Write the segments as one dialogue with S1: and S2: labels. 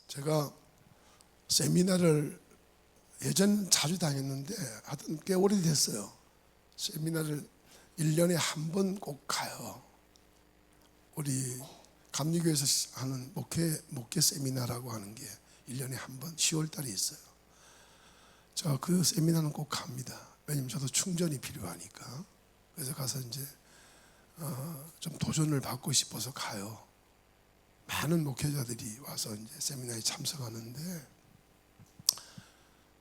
S1: 제가 세미나를 예전 자주 다녔는데 하여튼 꽤 오래됐어요. 세미나를 1년에 한 번 꼭 가요. 우리 감리교에서 하는 목회 세미나라고 하는 게 1년에 한 번 10월 달에 있어요. 저 그 세미나는 꼭 갑니다. 왜냐면 저도 충전이 필요하니까. 그래서 가서 이제 좀 도전을 받고 싶어서 가요. 많은 목회자들이 와서 이제 세미나에 참석하는데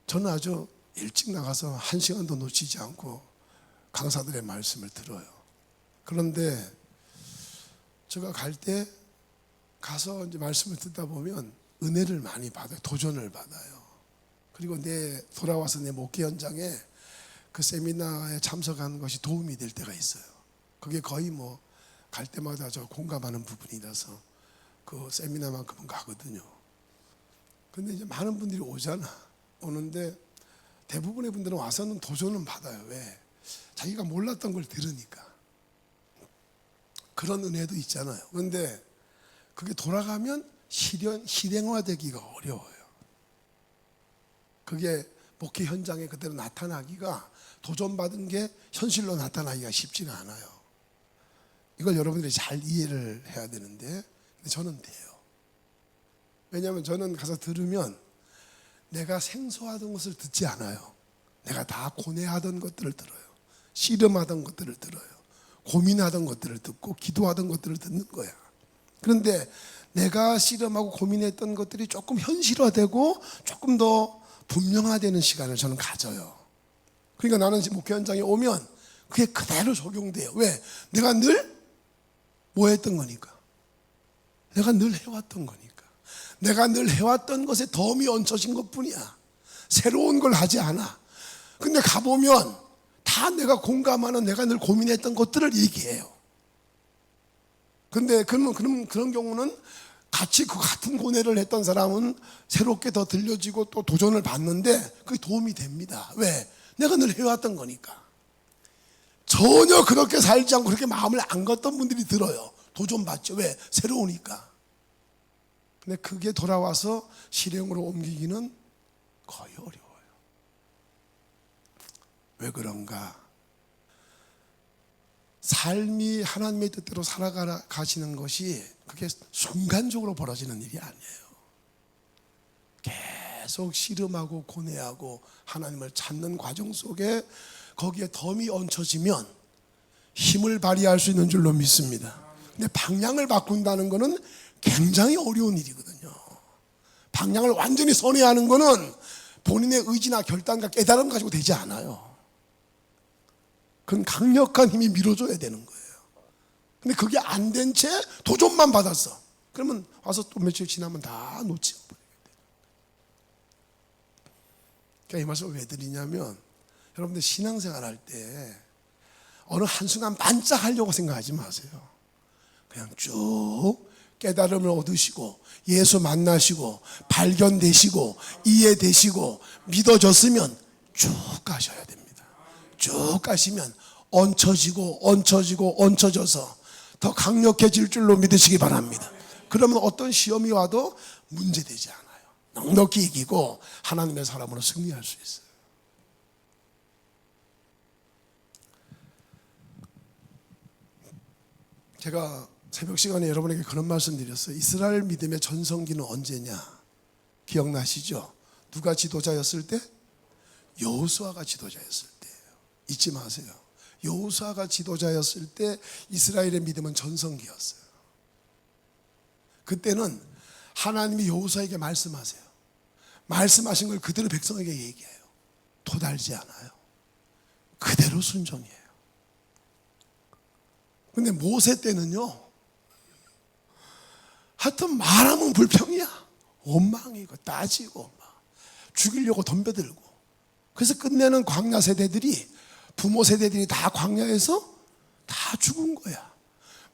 S1: 저는 아주 일찍 나가서 1시간도 놓치지 않고 강사들의 말씀을 들어요. 그런데 제가 갈 때 가서 이제 말씀을 듣다 보면 은혜를 많이 받아요. 도전을 받아요. 그리고 돌아와서 내 목회 현장에 그 세미나에 참석하는 것이 도움이 될 때가 있어요. 그게 거의 뭐 갈 때마다 저 공감하는 부분이라서 그 세미나만큼은 가거든요. 근데 이제 많은 분들이 오는데 대부분의 분들은 와서는 도전은 받아요. 왜? 자기가 몰랐던 걸 들으니까. 그런 은혜도 있잖아요. 그런데 그게 돌아가면 실행화되기가 어려워요. 그게 목회 현장에 그대로 나타나기가, 도전받은 게 현실로 나타나기가 쉽지가 않아요. 이걸 여러분들이 잘 이해를 해야 되는데, 근데 저는 돼요. 왜냐하면 저는 가서 들으면 내가 생소하던 것을 듣지 않아요. 내가 다 고뇌하던 것들을 들어요. 씨름하던 것들을 들어요. 고민하던 것들을 듣고 기도하던 것들을 듣는 거야. 그런데 내가 씨름하고 고민했던 것들이 조금 현실화되고 조금 더 분명화되는 시간을 저는 가져요. 그러니까 나는 목회 현장에 오면 그게 그대로 적용돼요. 왜? 내가 늘 뭐 했던 거니까. 내가 늘 해왔던 거니까. 내가 늘 해왔던 것에 덤이 얹혀진 것뿐이야. 새로운 걸 하지 않아. 근데 가보면 다 내가 공감하는, 내가 늘 고민했던 것들을 얘기해요. 근데 그런 경우는 같이 그 같은 고뇌를 했던 사람은 새롭게 더 들려지고 또 도전을 받는데 그게 도움이 됩니다. 왜? 내가 늘 해왔던 거니까. 전혀 그렇게 살지 않고 그렇게 마음을 안 걷던 분들이 들어요. 도전받죠. 왜? 새로우니까. 근데 그게 돌아와서 실행으로 옮기기는 거의 어려워요. 왜 그런가? 삶이 하나님의 뜻대로 살아가시는 것이 그게 순간적으로 벌어지는 일이 아니에요. 계속 씨름하고 고뇌하고 하나님을 찾는 과정 속에 거기에 덤이 얹혀지면 힘을 발휘할 수 있는 줄로 믿습니다. 근데 방향을 바꾼다는 것은 굉장히 어려운 일이거든요. 방향을 완전히 선회하는 것은 본인의 의지나 결단과 깨달음 가지고 되지 않아요. 그건 강력한 힘이 밀어줘야 되는 거예요. 근데 그게 안 된 채 도전만 받았어. 그러면 와서 또 며칠 지나면 다 놓치고. 그러니까 이 말씀을 왜 드리냐면, 여러분들 신앙생활 할 때 어느 한순간 반짝하려고 생각하지 마세요. 그냥 쭉 깨달음을 얻으시고 예수 만나시고 발견되시고 이해되시고 믿어졌으면 쭉 가셔야 됩니다. 쭉 가시면 얹혀져서 더 강력해질 줄로 믿으시기 바랍니다. 그러면 어떤 시험이 와도 문제되지 않아요. 넉넉히 이기고 하나님의 사람으로 승리할 수 있어요. 제가 새벽 시간에 여러분에게 그런 말씀 드렸어요. 이스라엘 믿음의 전성기는 언제냐? 기억나시죠? 누가 지도자였을 때? 여호수아가 지도자였을 때예요. 잊지 마세요. 여호수아가 지도자였을 때 이스라엘의 믿음은 전성기였어요. 그때는 하나님이 여호수아에게 말씀하세요. 말씀하신 걸 그대로 백성에게 얘기해요. 도달지 않아요. 그대로 순종해요. 근데 모세 때는요, 하여튼 말하면 불평이야. 원망이고 따지고 막 죽이려고 덤벼들고. 그래서 끝내는 광야 세대들이, 부모 세대들이 다 광야에서 다 죽은 거야.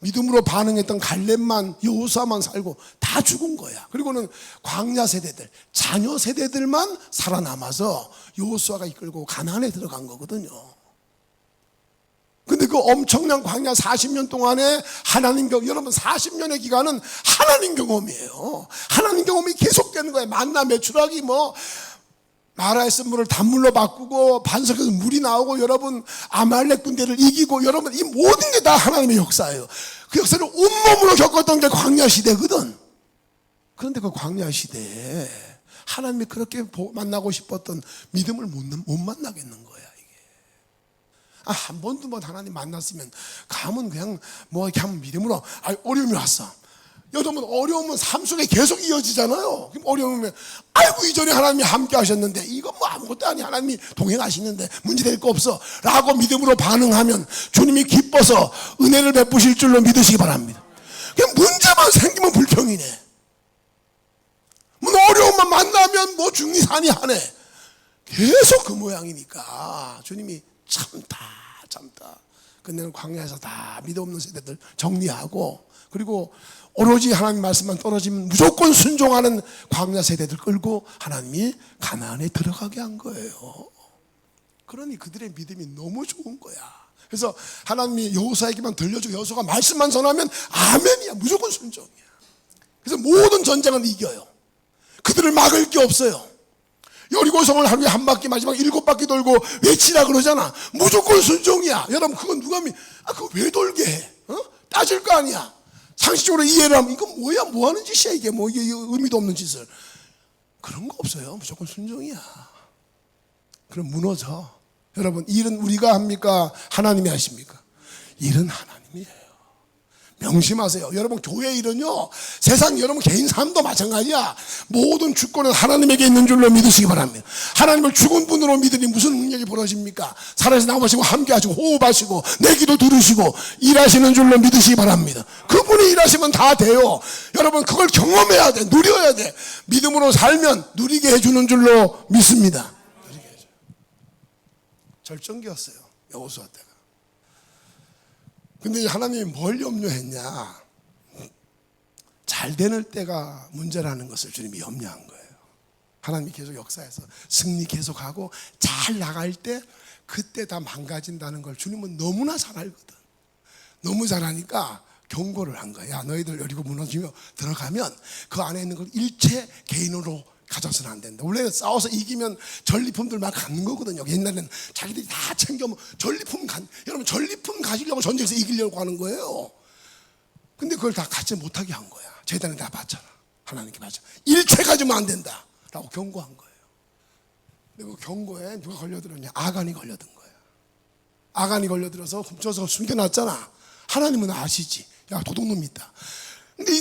S1: 믿음으로 반응했던 갈렙만, 여호수아만 살고 다 죽은 거야. 그리고는 광야 세대들, 자녀 세대들만 살아남아서 여호수아가 이끌고 가나안에 들어간 거거든요. 근데 그 엄청난 광야 40년 동안에 하나님 경험, 여러분 40년의 기간은 하나님 경험이에요. 하나님 경험이 계속 죽겠는 거예요. 만나 메추라기 뭐 마라에 쓴 물을 단물로 바꾸고 반석에서 물이 나오고 여러분 아말렉 군대를 이기고 여러분 이 모든 게 다 하나님의 역사예요. 그 역사를 온몸으로 겪었던 게 광야 시대거든. 그런데 그 광야 시대에 하나님이 그렇게 만나고 싶었던 믿음을 못 만나겠는 거야 이게. 한 번도 뭐 하나님 만났으면 가면 그냥 뭐 이렇게 하면 믿음으로 어려움이 왔어. 여러분 어려움은 삶 속에 계속 이어지잖아요. 그럼 어려우면 아이고 이전에 하나님이 함께 하셨는데 이건 뭐 아무것도 아니 하나님이 동행하시는데 문제될 거 없어 라고 믿음으로 반응하면 주님이 기뻐서 은혜를 베푸실 줄로 믿으시기 바랍니다. 그냥 문제만 생기면 불평이네. 뭐 어려움만 만나면 뭐 중리산이 하네. 계속 그 모양이니까 주님이 참다 근데는 광야에서 다 믿음 없는 세대들 정리하고 그리고 오로지 하나님 말씀만 떨어지면 무조건 순종하는 광야 세대들 끌고 하나님이 가나안에 들어가게 한 거예요. 그러니 그들의 믿음이 너무 좋은 거야. 그래서 하나님이 여호수아에게만 들려주고 여호수아가 말씀만 전하면 아멘이야. 무조건 순종이야. 그래서 모든 전쟁을 이겨요. 그들을 막을 게 없어요. 여리고성을 하루에 한 바퀴 마지막 7바퀴 돌고 외치라 그러잖아. 무조건 순종이야. 여러분 그건 누가 그거 왜 돌게 해? 따질 거 아니야. 상식적으로 이해를 하면 이건 뭐야 뭐 하는 짓이야 이게 뭐 이게 의미도 없는 짓을. 그런 거 없어요. 무조건 순종이야. 그럼 무너져. 여러분 일은 우리가 합니까? 하나님이 하십니까? 일은 하나님이에요. 명심하세요. 여러분 교회 일은요 세상 여러분 개인 삶도 마찬가지야. 모든 주권은 하나님에게 있는 줄로 믿으시기 바랍니다. 하나님을 죽은 분으로 믿으니 무슨 능력이 벌어집니까? 살아서 나오시고 함께하시고 호흡하시고 내 기도 들으시고 일하시는 줄로 믿으시기 바랍니다. 그분이 일하시면 다 돼요. 여러분 그걸 경험해야 돼. 누려야 돼. 믿음으로 살면 누리게 해주는 줄로 믿습니다. 누리게 해줘요. 절정기였어요 여호수아 때가. 근데 하나님이 뭘 염려했냐? 잘 되는 때가 문제라는 것을 주님이 염려한 거예요. 하나님이 계속 역사에서 승리 계속하고 잘 나갈 때 그때 다 망가진다는 걸 주님은 너무나 잘 알거든. 너무 잘 아니까 경고를 한 거야. 야, 너희들 여리고 무너지며 들어가면 그 안에 있는 걸 일체 개인으로 가져서는 안 된다. 원래 싸워서 이기면 전리품들 막 갖는 거거든요. 옛날에는 자기들이 다 챙겨 여러분 전리품 가지려고 전쟁에서 이기려고 하는 거예요. 근데 그걸 다 갖지 못하게 한 거야. 제단에 다 바쳐라. 하나님께 바쳐. 일체 가지면 안 된다 라고 경고한 거예요. 근데 그 경고에 누가 걸려들었냐? 아간이 걸려든 거야. 아간이 걸려들어서 훔쳐서 숨겨놨잖아. 하나님은 아시지. 야, 도둑놈이 있다. 근데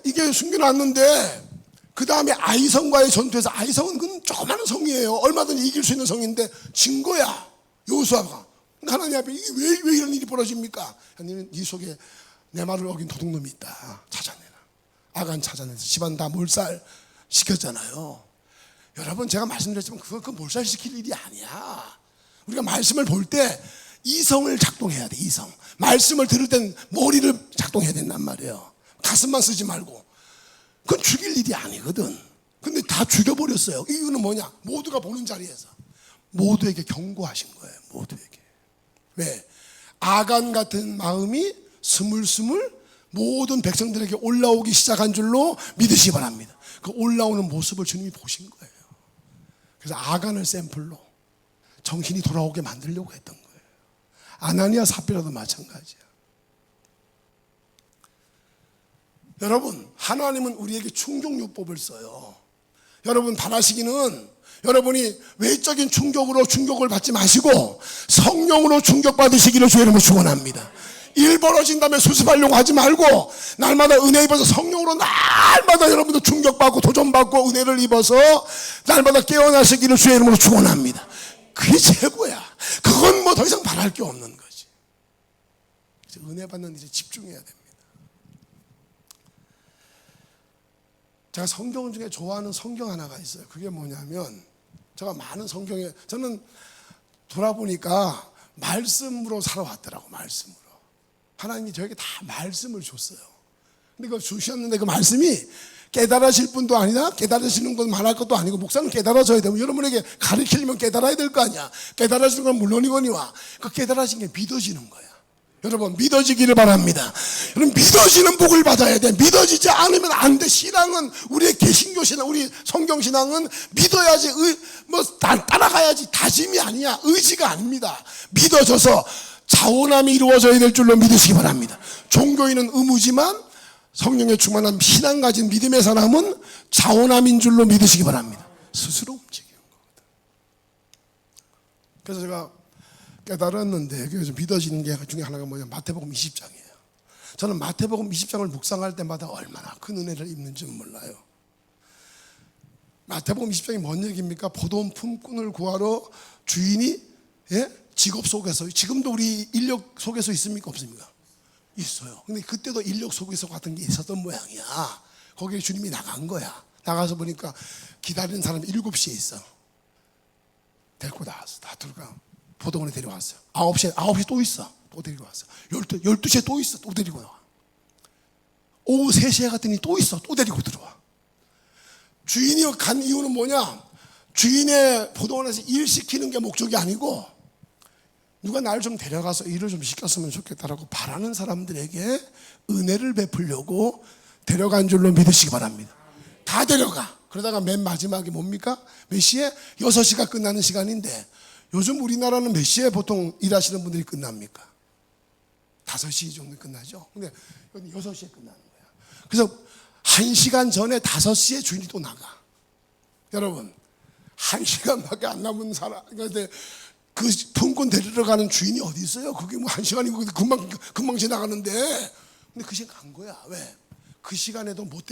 S1: 이게 숨겨놨는데 그 다음에 아이성과의 전투에서 아이성은 그 조그마한 성이에요. 얼마든지 이길 수 있는 성인데 진 거야 여호수아가. 하나님 앞에 이게 왜 이런 일이 벌어집니까? 하나님은 네 속에 내 말을 어긴 도둑놈이 있다. 찾아내라. 아간 찾아내서 집안 다 몰살 시켰잖아요. 여러분 제가 말씀드렸지만 그 몰살 시킬 일이 아니야. 우리가 말씀을 볼 때 이성을 작동해야 돼. 이성. 말씀을 들을 땐 머리를 작동해야 된단 말이에요. 가슴만 쓰지 말고. 그건 죽일 일이 아니거든. 근데 다 죽여버렸어요. 이유는 뭐냐? 모두가 보는 자리에서 모두에게 경고하신 거예요. 모두에게. 왜? 아간 같은 마음이 스물스물 모든 백성들에게 올라오기 시작한 줄로 믿으시기 바랍니다. 그 올라오는 모습을 주님이 보신 거예요. 그래서 아간을 샘플로 정신이 돌아오게 만들려고 했던 거예요. 아나니아 삽비라도 마찬가지야. 여러분 하나님은 우리에게 충격요법을 써요. 여러분 바라시기는 여러분이 외적인 충격을 받지 마시고 성령으로 충격받으시기를 주의 이름으로 축원합니다. 일 벌어진 다음에 수습하려고 하지 말고 날마다 은혜 입어서 성령으로 날마다 여러분도 충격받고 도전받고 은혜를 입어서 날마다 깨어나시기를 주의 이름으로 축원합니다. 그게 최고야. 그건 뭐 더 이상 바랄 게 없는 거지. 은혜 받는 일에 집중해야 됩니다. 제가 성경 중에 좋아하는 성경 하나가 있어요. 그게 뭐냐면 제가 많은 성경에 저는 돌아보니까 말씀으로 살아왔더라고. 말씀으로 하나님이 저에게 다 말씀을 줬어요. 근데 그걸 주셨는데 그 말씀이 깨달으실 분도 아니라 깨달으시는 건 말할 것도 아니고 목사는 깨달아져야 되면 여러분에게 가르치려면 깨달아야 될 거 아니야. 깨달아지는 건 물론이거니와 그 깨달아진 게 믿어지는 거야. 여러분 믿어지기를 바랍니다. 여러분 믿어지는 복을 받아야 돼. 믿어지지 않으면 안 돼. 신앙은 우리의 개신교 신앙, 우리 성경 신앙은 믿어야지 따라가야지 다짐이 아니야. 의지가 아닙니다. 믿어져서 자원함이 이루어져야 될 줄로 믿으시기 바랍니다. 종교인은 의무지만 성령의 충만한 신앙 가진 믿음의 사람은 자원함인 줄로 믿으시기 바랍니다. 스스로 움직이는 거거든. 그래서 제가 깨달았는데 그게 좀 믿어지는 게 중에 하나가 뭐냐, 마태복음 20장이에요. 저는 마태복음 20장을 묵상할 때마다 얼마나 큰 은혜를 입는지 몰라요. 마태복음 20장이 뭔 얘기입니까? 포도원 품꾼을 구하러 주인이 직업 속에서, 지금도 우리 인력 속에서 있습니까? 없습니까? 있어요. 근데 그때도 인력 속에서 같은 게 있었던 모양이야. 거기에 주님이 나간 거야. 나가서 보니까 기다리는 사람이 7시에 있어. 데리고 나왔어. 다 들어가. 포도원에 데려왔어요. 9시에 또 있어. 또 데리고 왔어. 12시에 또 있어. 또 데리고 나와. 오후 3시에 갔더니 또 있어. 또 데리고 들어와. 주인이 간 이유는 뭐냐? 주인의 포도원에서 일 시키는 게 목적이 아니고 누가 나를 좀 데려가서 일을 좀 시켰으면 좋겠다라고 바라는 사람들에게 은혜를 베풀려고 데려간 줄로 믿으시기 바랍니다. 다 데려가. 그러다가 맨 마지막에 뭡니까? 몇 시에? 6시가 끝나는 시간인데 요즘 우리나라는 몇 시에 보통 일하시는 분들이 끝납니까? 5시 정도 끝나죠. 근데 6시에 끝나는 거야. 그래서 1시간 전에 5시에 주인이 또 나가. 여러분 1시간밖에 안 남은 사람, 그런데 그 품꾼 데리러 가는 주인이 어디 있어요? 그게 뭐 1시간이고 금방 지나가는데. 근데 그 시간 간 거야. 왜? 그 시간에도 못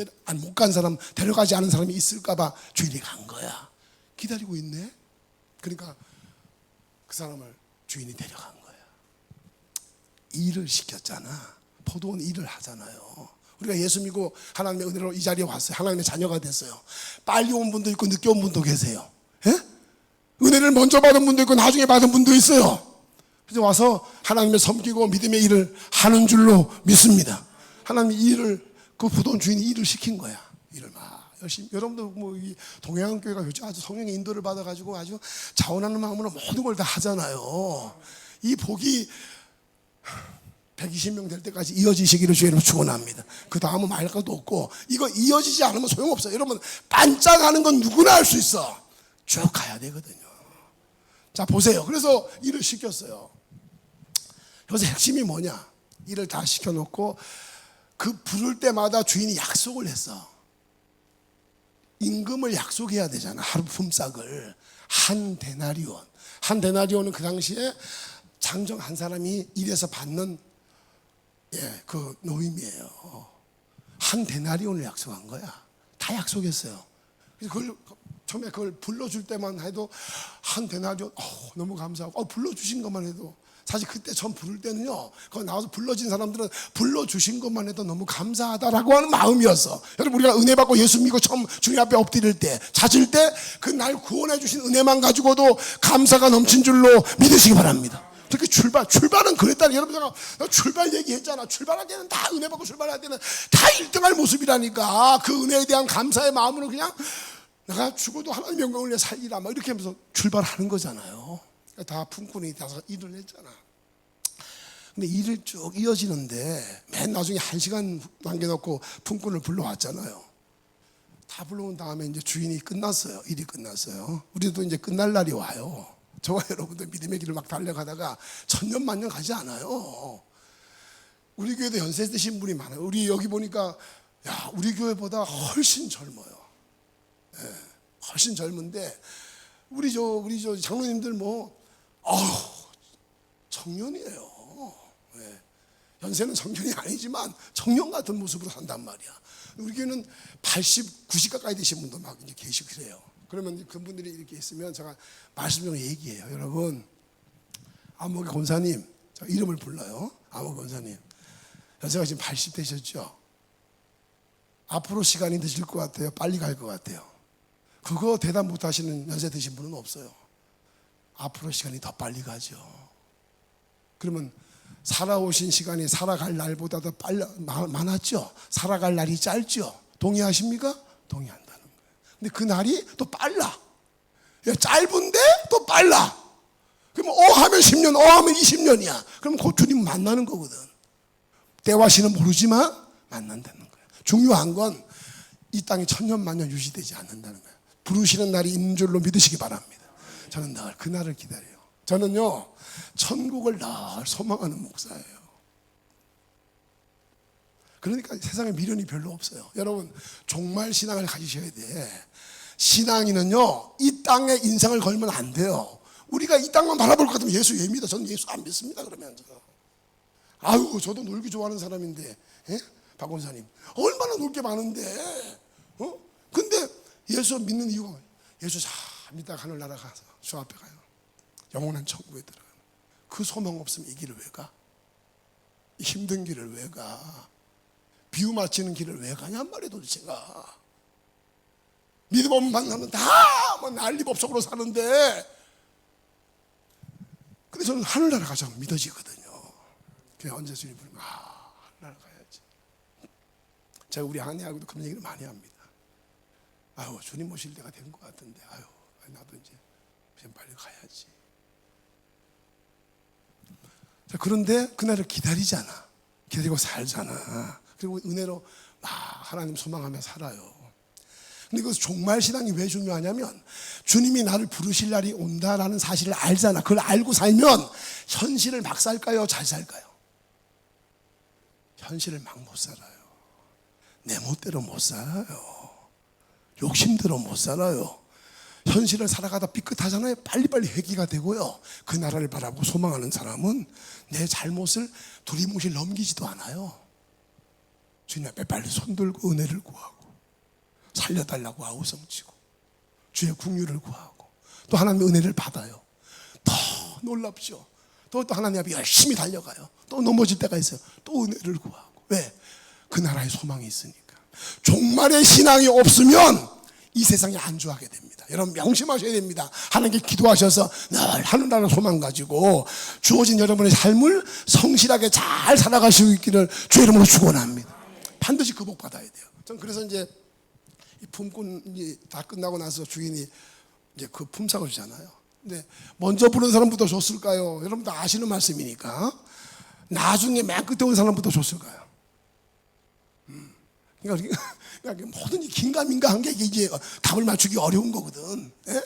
S1: 간 사람, 데려가지 않은 사람이 있을까봐 주인이 간 거야. 기다리고 있네. 그러니까 그 사람을 주인이 데려간 거야. 일을 시켰잖아. 포도원 일을 하잖아요. 우리가 예수 믿고 하나님의 은혜로 이 자리에 왔어요. 하나님의 자녀가 됐어요. 빨리 온 분도 있고 늦게 온 분도 계세요. 예? 은혜를 먼저 받은 분도 있고 나중에 받은 분도 있어요. 그래서 와서 하나님을 섬기고 믿음의 일을 하는 줄로 믿습니다. 하나님이 일을, 그 포도원 주인이 일을 시킨 거야. 일을 막 열심히. 여러분들 뭐 이 동해안 교회가 요즘 아주 성령의 인도를 받아가지고 아주 자원하는 마음으로 모든 걸 다 하잖아요. 이 복이 120명 될 때까지 이어지시기를 주의로 축원합니다. 그 다음은 말할 것도 없고 이거 이어지지 않으면 소용없어요. 여러분 반짝하는 건 누구나 할 수 있어. 쭉 가야 되거든요. 자 보세요. 그래서 일을 시켰어요. 여기서 핵심이 뭐냐? 일을 다 시켜놓고 그 부를 때마다 주인이 약속을 했어. 임금을 약속해야 되잖아. 하루 품삯을. 한 데나리온. 한 데나리온은 그 당시에 장정 한 사람이 일해서 받는 그 노임이에요. 한 데나리온을 약속한 거야. 다 약속했어요. 그래서 처음에 그걸 불러줄 때만 해도 한 데나리온 너무 감사하고 불러주신 것만 해도, 사실 그때 처음 부를 때는요, 거기 나와서 불러진 사람들은 불러주신 것만 해도 너무 감사하다라고 하는 마음이었어. 여러분 우리가 은혜 받고 예수 믿고 처음 주님 앞에 엎드릴 때, 찾을 때 그 날 구원해 주신 은혜만 가지고도 감사가 넘친 줄로 믿으시기 바랍니다. 특히 출발은 그랬다. 여러분 제가 출발 얘기했잖아. 출발할 때는 다 은혜 받고 출발할 때는 다 1등할 모습이라니까. 그 은혜에 대한 감사의 마음으로 그냥 내가 죽어도 하나님 영광을 위해 살리라 막 이렇게 하면서 출발하는 거잖아요. 다 품꾼이 다 일을 했잖아. 근데 일을 쭉 이어지는데 맨 나중에 1시간 남겨놓고 품꾼을 불러왔잖아요. 다 불러온 다음에 이제 주인이 끝났어요. 일이 끝났어요. 우리도 이제 끝날 날이 와요. 저와 여러분들 믿음의 길을 막 달려가다가 천년만년 가지 않아요. 우리 교회도 연세 드신 분이 많아요. 우리 여기 보니까 우리 교회보다 훨씬 젊어요. 훨씬 젊은데 우리 저 장로님들 청년이에요. 연세는 청년이 아니지만 청년 같은 모습으로 산단 말이야. 우리 교회는 80, 90 가까이 되신 분도 막 이제 계시고 그래요. 그러면 그분들이 이렇게 있으면 제가 말씀 좀 얘기해요. 여러분, 안목의 권사님, 제가 이름을 불러요. 안목의 권사님, 연세가 지금 80 되셨죠? 앞으로 시간이 늦을 것 같아요? 빨리 갈 것 같아요? 그거 대답 못 하시는 연세 드신 분은 없어요. 앞으로 시간이 더 빨리 가죠. 그러면 살아오신 시간이 살아갈 날보다 더 많았죠? 살아갈 날이 짧죠? 동의하십니까? 동의한다는 거예요. 근데 그 날이 또 빨라. 짧은데 또 빨라. 그럼 하면 10년, 하면 20년이야. 그럼 곧 주님 만나는 거거든. 때와 시는 모르지만 만난다는 거야. 중요한 건 이 땅이 천년만년 유지되지 않는다는 거야. 부르시는 날이 있는 줄로 믿으시기 바랍니다. 저는 늘 그날을 기다려요. 저는요, 천국을 늘 소망하는 목사예요. 그러니까 세상에 미련이 별로 없어요. 여러분, 종말 신앙을 가지셔야 돼. 신앙인은요, 이 땅에 인생을 걸면 안 돼요. 우리가 이 땅만 바라볼 것 같으면 예수 왜 믿어? 저는 예수 안 믿습니다. 그러면서 아유, 저도 놀기 좋아하는 사람인데, 박 권사님 얼마나 놀 게 많은데, 근데 예수 믿는 이유가 뭐예요? 예수 잘 믿다가 하늘나라 가서 주 앞에 가요. 영원한 천국에 들어가요. 그 소망 없으면 이 길을 왜 가? 이 힘든 길을 왜 가? 비유 맞히는 길을 왜 가냔 말이에요. 도대체가 믿음 없는 만나면 다 뭐 난리법석으로 사는데, 근데 저는 하늘나라 가자고 믿어지거든요. 그냥 언제 주님 부르면 하늘나라 가야지. 제가 우리 아내하고도 그런 얘기를 많이 합니다. 아유, 주님 모실 때가 된 것 같은데, 아유, 나도 이제 그냥 빨리 가야지. 자, 그런데 그날을 기다리잖아. 기다리고 살잖아. 그리고 은혜로 막 하나님 소망하며 살아요. 근데 그 종말 신앙이 왜 중요하냐면, 주님이 나를 부르실 날이 온다라는 사실을 알잖아. 그걸 알고 살면 현실을 막 살까요? 잘 살까요? 현실을 막 못 살아요. 내 멋대로 못 살아요. 욕심대로 못 살아요. 현실을 살아가다 삐끗하잖아요. 빨리빨리 회개가 되고요. 그 나라를 바라보고 소망하는 사람은 내 잘못을 두리뭉실 넘기지도 않아요. 주님 앞에 빨리 손들고 은혜를 구하고 살려달라고 아우성치고 주의 긍휼을 구하고 또 하나님의 은혜를 받아요. 더 놀랍죠. 또 하나님 앞에 열심히 달려가요. 또 넘어질 때가 있어요. 또 은혜를 구하고. 왜? 그 나라의 소망이 있으니까. 종말의 신앙이 없으면 이 세상에 안주하게 됩니다. 여러분 명심하셔야 됩니다. 하나님께 기도하셔서 늘 하늘나라 소망 가지고 주어진 여러분의 삶을 성실하게 잘 살아갈 수 있기를 주의 이름으로 축원합니다. 반드시 그 복 받아야 돼요. 전 그래서 이제 이 품꾼이 다 끝나고 나서 주인이 이제 그 품삯을 주잖아요. 근데 먼저 부른 사람부터 줬을까요? 여러분도 아시는 말씀이니까. 나중에 맨 끝에 온 사람부터 줬을까요? 그러니까 모든 긴가민가 한 게 이제 답을 맞추기 어려운 거거든. 예?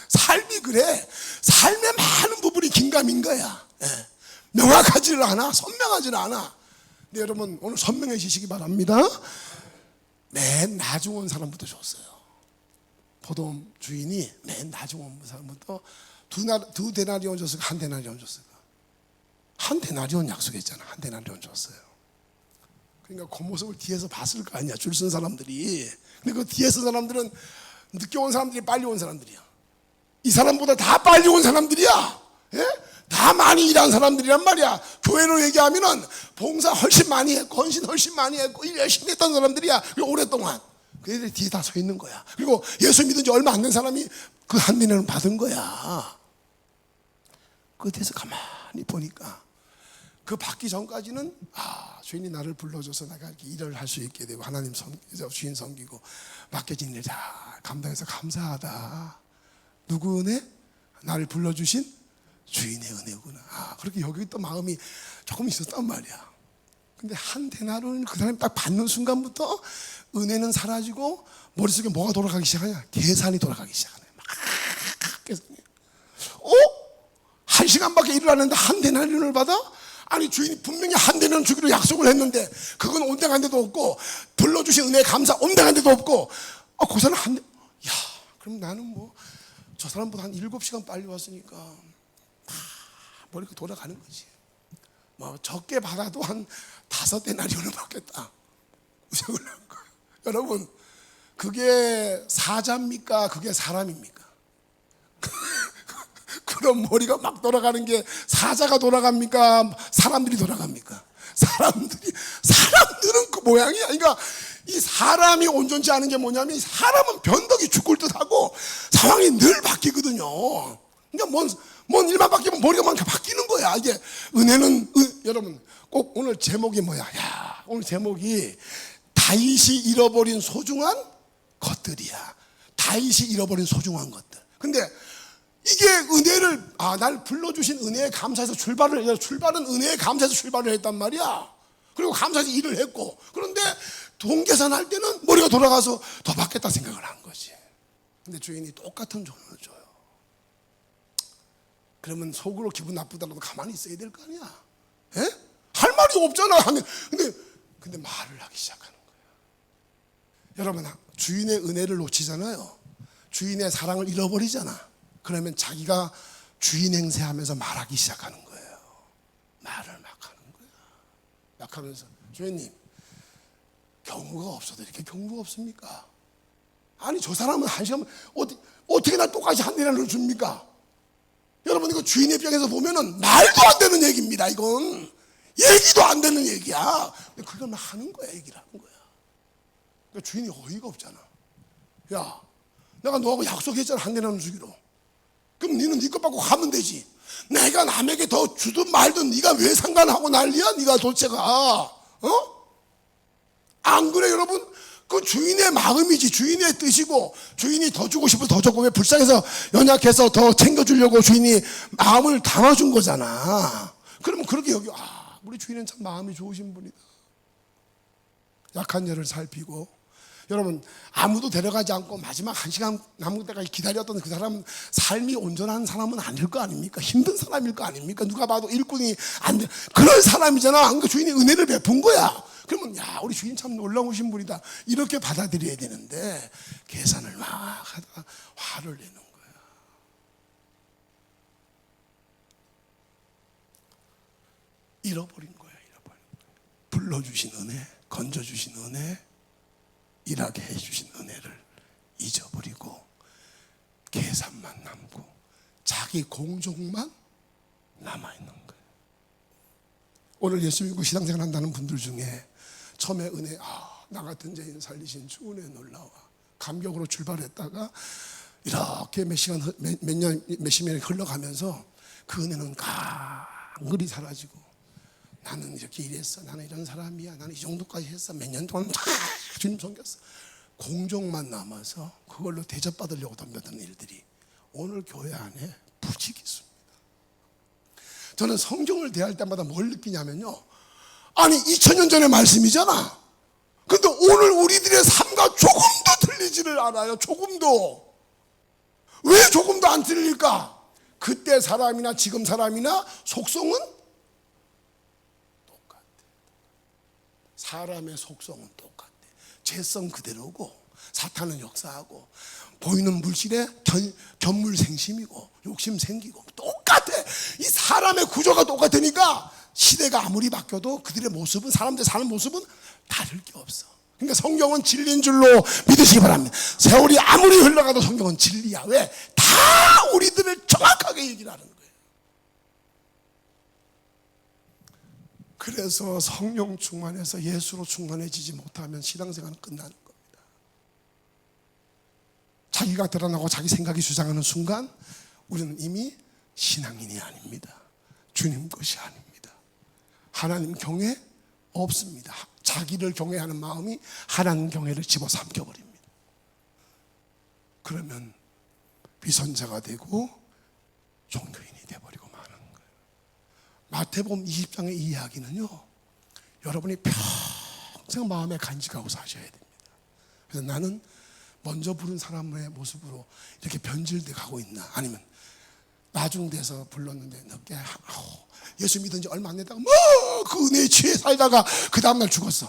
S1: 삶이 그래. 삶의 많은 부분이 긴가민가야. 예. 명확하지를 않아. 선명하지를 않아. 근데 여러분 오늘 선명해지시기 바랍니다. 맨 나중 온 사람부터 줬어요. 포도원 주인이 맨 나중 온 사람부터 두 데나리온 줬을까? 한 데나리온 줬을까? 한 데나리온 약속했잖아. 한 데나리온 줬어요. 그러니까 그 모습을 뒤에서 봤을 거 아니야. 줄 쓴 사람들이. 근데 그 뒤에 쓴 사람들은 늦게 온 사람들이 빨리 온 사람들이야. 이 사람보다 다 빨리 온 사람들이야. 예? 다 많이 일한 사람들이란 말이야. 교회로 얘기하면은 봉사 훨씬 많이 했고 헌신 훨씬 많이 했고 일 열심히 했던 사람들이야. 오랫동안 그 애들이 뒤에 다 서 있는 거야. 그리고 예수 믿은 지 얼마 안 된 사람이 그 한 대는 받은 거야. 끝에서 가만히 보니까 그 받기 전까지는 주인이 나를 불러줘서 내가 이렇게 일을 할 수 있게 되고 하나님 주인 섬기고 맡겨진 일 잘 감당해서 감사하다. 누구 은혜? 나를 불러주신 주인의 은혜구나. 그렇게 여기 또 마음이 조금 있었단 말이야. 근데 한 데나리온을 그 사람이 딱 받는 순간부터 은혜는 사라지고 머릿속에 뭐가 돌아가기 시작하냐? 계산이 돌아가기 시작하네. 막 계산이. 한 시간밖에 일을 안 했는데 한 데나리온을 받아? 아니 주인이 분명히 한 대는 주기로 약속을 했는데 그건 온데간 데도 없고 불러주신 은혜 감사 온데간 데도 없고 그 사람 한 대. 야, 그럼 나는 뭐 저 사람보다 한 7시간 빨리 왔으니까 머리가 돌아가는 거지. 뭐 적게 받아도 한 5데나리온을 받겠다. 생각을 한 거예요. 여러분 그게 사자입니까? 그게 사람입니까? 그런 머리가 막 돌아가는 게 사자가 돌아갑니까? 사람들이 돌아갑니까? 사람들은 그 모양이야. 그러니까 이 사람이 온전치 않은 게 뭐냐면 사람은 변덕이 죽을 듯하고 상황이 늘 바뀌거든요. 그러니까 뭔 일만 바뀌면 머리가 막 바뀌는 거야. 이게 은혜는 여러분 꼭 오늘 제목이 뭐야? 야, 오늘 제목이 다윗이 잃어버린 소중한 것들이야. 다윗이 잃어버린 소중한 것들. 근데 이게 은혜를 날 불러주신 은혜에 감사해서 출발은 은혜에 감사해서 출발을 했단 말이야. 그리고 감사해서 일을 했고, 그런데 돈 계산할 때는 머리가 돌아가서 더 받겠다 생각을 한 거지. 근데 주인이 똑같은 돈을 줘요. 그러면 속으로 기분 나쁘더라도 가만히 있어야 될 거 아니야. 에? 할 말이 없잖아. 근데 말을 하기 시작하는 거예요. 여러분, 주인의 은혜를 놓치잖아요. 주인의 사랑을 잃어버리잖아. 그러면 자기가 주인 행세하면서 말하기 시작하는 거예요. 말을 막 하는 거야. 막 하면서, 주인님, 경우가 없어도 이렇게 경우가 없습니까? 아니, 저 사람은 한 시간 어떻게 나 똑같이 한 대를 줍니까? 여러분, 이거 주인의 입장에서 보면은 말도 안 되는 얘기입니다. 이건 얘기도 안 되는 얘기야. 근데 그걸 막 하는 거야. 얘기를 하는 거야. 그러니까 주인이 어이가 없잖아. 야, 내가 너하고 약속했잖아. 한 대라는 주기로. 그럼 너는 네 것 받고 가면 되지. 내가 남에게 더 주든 말든 네가 왜 상관하고 난리야? 네가 도대체가 안 그래 여러분? 그 주인의 마음이지, 주인의 뜻이고, 주인이 더 주고 싶어서 더 줬고, 왜 불쌍해서 연약해서 더 챙겨주려고 주인이 마음을 담아준 거잖아. 그러면 그렇게 우리 주인은 참 마음이 좋으신 분이다. 약한 자를 살피고. 여러분, 아무도 데려가지 않고 마지막 1시간 남은 때까지 기다렸던 그 사람은 삶이 온전한 사람은 아닐 거 아닙니까? 힘든 사람일 거 아닙니까? 누가 봐도 일꾼이 안 돼. 그런 사람이잖아. 그러니까 주인이 은혜를 베푼 거야. 그러면 우리 주인 참 놀라우신 분이다. 이렇게 받아들여야 되는데 계산을 막 하다가 화를 내는 거야. 잃어버린 거야. 불러주신 은혜, 건져주신 은혜, 일하게 해주신 은혜를 잊어버리고 계산만 남고 자기 공적만 남아있는 거예요. 오늘 예수 믿고 신앙생활 한다는 분들 중에 처음에 은혜, 나 같은 죄인 살리신 주 은혜 놀라워 감격으로 출발했다가 이렇게 몇십 년이 흘러가면서 그 은혜는 강글이 사라지고, 나는 이렇게 일했어, 나는 이런 사람이야, 나는 이 정도까지 했어, 몇 년 동안 다 주님 섬겼어. 공적만 남아서 그걸로 대접받으려고 덤볐던 일들이 오늘 교회 안에 부지기 있습니다. 저는 성경을 대할 때마다 뭘 느끼냐면요, 아니 2000년 전의 말씀이잖아. 근데 오늘 우리들의 삶과 조금도 틀리지를 않아요. 조금도. 왜 조금도 안 틀릴까? 그때 사람이나 지금 사람이나 속성은 똑같아. 사람의 속성은 똑같아. 죄성 그대로고, 사탄은 역사하고, 보이는 물질에 견물생심이고 욕심 생기고 똑같아. 이 사람의 구조가 똑같으니까 시대가 아무리 바뀌어도 그들의 모습은, 사람들 사는 모습은 다를 게 없어. 그러니까 성경은 진리인 줄로 믿으시기 바랍니다. 세월이 아무리 흘러가도 성경은 진리야. 왜? 다 우리들을 정확하게 얘기를 하는 거예요. 그래서 성령 충만해서 예수로 충만해지지 못하면 신앙생활은 끝나는 겁니다. 자기가 드러나고 자기 생각이 주장하는 순간 우리는 이미 신앙인이 아닙니다. 주님 것이 아닙니다. 하나님 경외 없습니다. 자기를 경외하는 마음이 하나님 경외를 집어삼켜버립니다. 그러면 위선자가 되고 종교인이 되어버리고 마는 거예요. 마태복음 20장의 이 이야기는요, 여러분이 평생 마음에 간직하고 사셔야 됩니다. 그래서 나는 먼저 부른 사람의 모습으로 이렇게 변질돼 가고 있나, 아니면 나중 돼서 불렀는데 늦게 예수 믿은 지 얼마 안 됐다가 그 은혜에 취해 살다가 그 다음날 죽었어.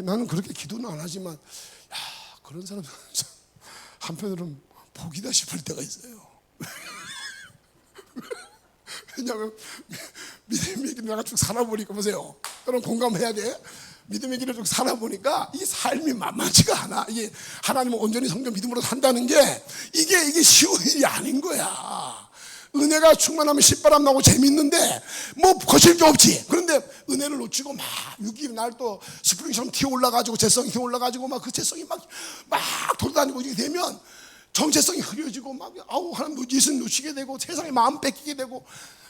S1: 나는 그렇게 기도는 안 하지만, 그런 사람 한편으로는 복이다 싶을 때가 있어요. 왜냐하면 믿음의 길을 내가 쭉 살아보니까, 보세요, 여러분 공감해야 돼. 믿음의 길을 쭉 살아보니까 이 삶이 만만치가 않아. 이게 하나님을 온전히 성경 믿음으로 산다는 게 이게 쉬운 일이 아닌 거야. 은혜가 충만하면 신바람 나고 재밌는데 뭐 거칠 게 없지. 그런데 은혜를 놓치고 막 육이 날 또 스프링처럼 튀어 올라가지고, 재성이 튀어 올라가지고 막 그 재성이 막 돌아다니고 이렇게 되면 정체성이 흐려지고 막 하나님 예수님 놓치게 되고 세상에 마음 뺏기게 되고,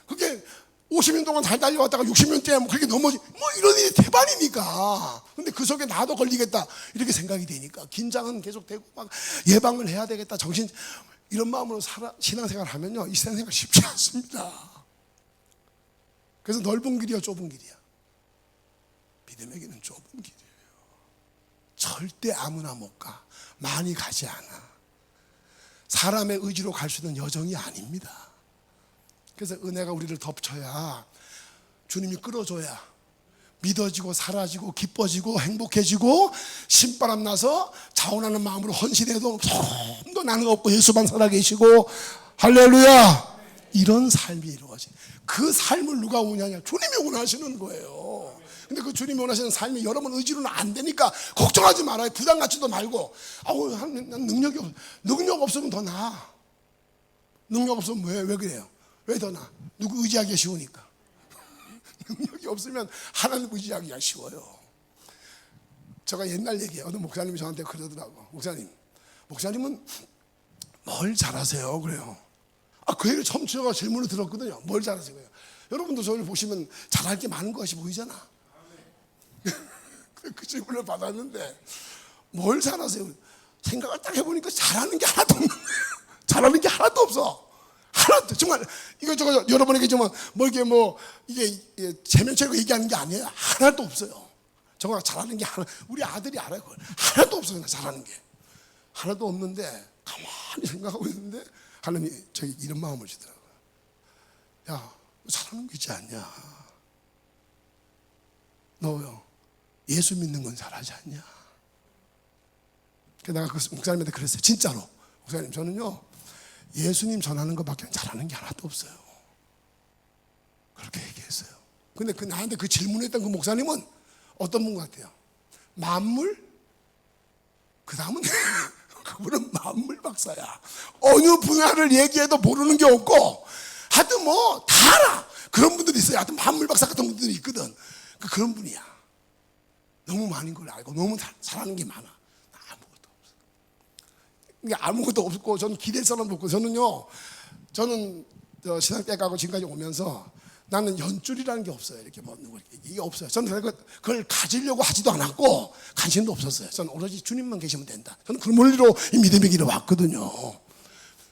S1: 그게 50년 동안 잘 달려왔다가 60년째 뭐 그렇게 넘어지 뭐 이런 일이 대반이니까. 근데 그 속에 나도 걸리겠다 이렇게 생각이 되니까 긴장은 계속되고 막 예방을 해야 되겠다 정신 이런 마음으로 신앙생활을 하면요 이 신앙생활 쉽지 않습니다. 그래서 넓은 길이야 좁은 길이야? 믿음에게는 좁은 길이에요. 절대 아무나 못 가. 많이 가지 않아. 사람의 의지로 갈 수 있는 여정이 아닙니다. 그래서 은혜가 우리를 덮쳐야, 주님이 끌어줘야 믿어지고 사라지고 기뻐지고 행복해지고 신바람 나서 자원하는 마음으로 헌신해도 좀 더 나는 없고 예수만 살아계시고 할렐루야 이런 삶이 이루어지. 그 삶을 누가 원하냐? 주님이 원하시는 거예요. 근데 그 주님이 원하시는 삶이 여러분 의지로는 안 되니까 걱정하지 말아요. 부담 갖지도 말고 아우 난 능력 없으면 더 나아. 능력 없으면 왜 그래요? 왜 더 나아? 누구 의지하기가 쉬우니까. 능력이 없으면 하나님 의지하기가 쉬워요. 제가 옛날 얘기예요. 어느 목사님이 저한테 그러더라고. 목사님은 뭘 잘하세요? 그래요. 그 얘기를 처음 제가 질문을 들었거든요. 뭘 잘하세요? 여러분도 저를 보시면 잘할 게 많은 것이 보이잖아. 그 질문을 받았는데 뭘 잘하세요? 생각을 딱 해보니까 잘하는 게 하나도 없는 거예요. 잘하는 게 하나도 없어. 하나도. 정말 이거 여러분에게 정말 뭐 이게 체면체로 얘기하는 게 아니에요. 하나도 없어요. 정말 잘하는 게 우리 아들이 알아요. 그걸. 하나도 없어요. 잘하는 게 하나도 없는데 가만히 생각하고 있는데 하나님이 저기 이런 마음을 주더라고요. 야, 잘하는 거 있지 않냐? 너요 예수 믿는 건 잘하지 않냐? 그래서 내가 그 목사님한테 그랬어요. 진짜로. 목사님 저는요 예수님 전하는 것밖에 잘하는 게 하나도 없어요. 그렇게 얘기했어요. 근데 나한테 그 질문했던 그 목사님은 어떤 분 같아요? 만물? 그 다음은 그분은 만물 박사야. 어느 분야를 얘기해도 모르는 게 없고 하여튼 뭐 다 알아. 그런 분들이 있어요. 하여튼 만물 박사 같은 분들이 있거든. 그런 분이야. 너무 많은 걸 알고 너무 잘하는 게 많아. 아무것도 없어. 아무것도 없고 저는 기댈 사람도 없고 저는 신학대 가고 지금까지 오면서 나는 연줄이라는 게 없어요. 이렇게 뭐 이게 없어요. 저는 그걸 가지려고 하지도 않았고 관심도 없었어요. 저는 오로지 주님만 계시면 된다. 저는 그런 원리로 이 믿음의 길을 왔거든요.